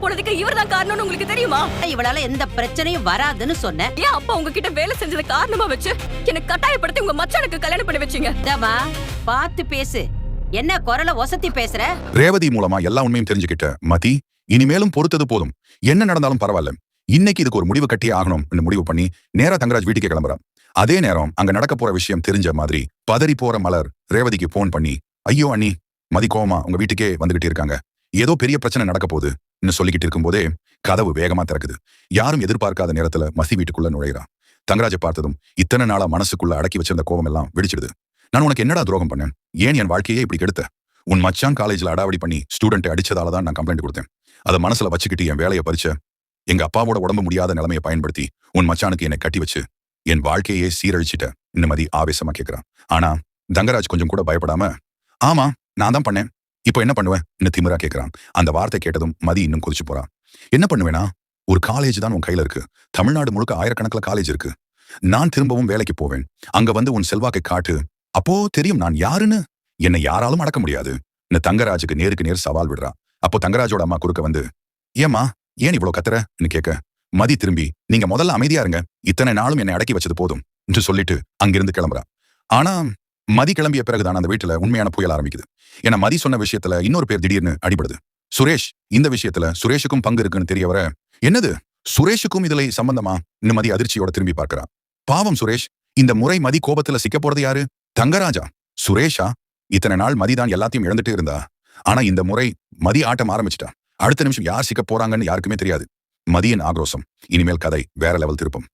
போனதுக்கு இவர்தான் காரணம்னு உங்களுக்கு தெரியுமா? இவளால எந்த பிரச்சனையும் வராதுன்னு சொன்னேன். ஏன் அப்பா உங்ககிட்ட வேலை செஞ்சத காரணமா வச்சு என்ன கட்டாயப்படுத்தி உங்க மச்சானுக்கு கல்யாணம் பண்ணி வச்சீங்க? பார்த்து பேசு. என்ன குரல ஒசத்தி பேசுற? ரேவதி மூலமா எல்லா உண்மையும் தெரிஞ்சுக்கிட்ட மதி இனிமேலும் பொறுத்தது போதும், என்ன நடந்தாலும் பரவாயில்ல, இன்னைக்கு இதுக்கு ஒரு முடிவு கட்டியே ஆகணும் முடிவு பண்ணி நேரா தங்கராஜ் வீட்டுக்கே கிளம்புறான். அதே நேரம் அங்க நடக்க போற விஷயம் தெரிஞ்ச மாதிரி பதறி போற மலர் ரேவதிக்கு போன் பண்ணி, ஐயோ அண்ணி, மதி கோவமா உங்க வீட்டுக்கே வந்துகிட்டு இருக்காங்க, ஏதோ பெரிய பிரச்சனை நடக்க போகுது சொல்லிக்கிட்டு இருக்கும் போதே கதவு வேகமா திறக்குது. யாரும் எதிர்பார்க்காத நேரத்துல மசி வீட்டுக்குள்ள நுழைறா. தங்கராஜை பார்த்ததும் இத்தனை நாளா மனசுக்குள்ள அடக்கி வச்சிருந்த கோபம் எல்லாம் வெடிச்சிடுது. நான் உனக்கு என்னடா துரோகம் பண்ணேன்? ஏன் என் வாழ்க்கையே இப்படி கெடுத்த? உன் மச்சான் காலேஜ்ல அடாவடி பண்ணி ஸ்டூடெண்ட் அடிச்சதால தான் நான் கம்ப்ளைண்ட் கொடுத்தேன். அதை மனசுல வச்சுக்கிட்டு என் வேலையை பறிச்ச. எங்க அப்பாவோட உடம்பு முடியாத நிலைமையை பயன்படுத்தி உன் மச்சானுக்கு என்னை கட்டி வச்சு என் வாழ்க்கையே சீரழிச்சிட்ட மதி ஆவேசமா கேட்கிறான். ஆனா தங்கராஜ் கொஞ்சம் கூட பயப்படாம, ஆமா நான் தான் பண்ணேன், இப்போ என்ன பண்ணுவேன் திமிரா கேட்கிறான். அந்த வார்த்தை கேட்டதும் மதி இன்னும் கொதிச்சு போறான். என்ன பண்ணுவேனா? ஒரு காலேஜ் தான் உன் கையில இருக்கு. தமிழ்நாடு முழுக்க ஆயிரக்கணக்கில் காலேஜ் இருக்கு. நான் திரும்பவும் வேலைக்கு போவேன். அங்க வந்து உன் செல்வாக்கை காட்டு. அப்போ தெரியும் நான் யாருன்னு. என்னை யாராலும் அடக்க முடியாது. தங்கராஜுக்கு நேருக்கு நேர் சவால் விடுறா. அப்போ தங்கராஜோட அம்மா குறுக்க வந்து, ஏமா ஏன் இவ்வளவு கத்துறன்னு கேட்க, மதி திரும்பி, நீங்க முதல்ல அமைதியா இருங்க, இத்தனை நாளும் என்னை அடக்கி வச்சது போதும் என்று சொல்லிட்டு அங்கிருந்து கிளம்புறா. ஆனா மதி கிளம்பிய பிறகுதான் அந்த வீட்டுல உண்மையான புயல் ஆரம்பிக்குது. ஏன்னா மதி சொன்ன விஷயத்துல இன்னொரு பேர் திடீர்னு அடிபடுது. சுரேஷ். இந்த விஷயத்துல சுரேஷுக்கும் பங்கு இருக்குன்னு தெரிய வர, என்னது சுரேஷுக்கும் இதுல சம்பந்தமா மதி அதிர்ச்சியோட திரும்பி பார்க்கிறா. பாவம் சுரேஷ். இந்த முறை மதி கோபத்துல சிக்க போறது யாரு? தங்கராஜா? சுரேஷா? இத்தனை நாள் மதிதான் எல்லாத்தையும் இழந்துட்டே இருந்தா. ஆனா இந்த முறை மதி ஆட்டம் ஆரம்பிச்சிட்டா. அடுத்த நிமிஷம் யார் சிக்க போறாங்கன்னு யாருக்குமே தெரியாது. மதியின் ஆக்ரோஷம். இனிமேல் கதை வேற லெவல் திருப்பம்.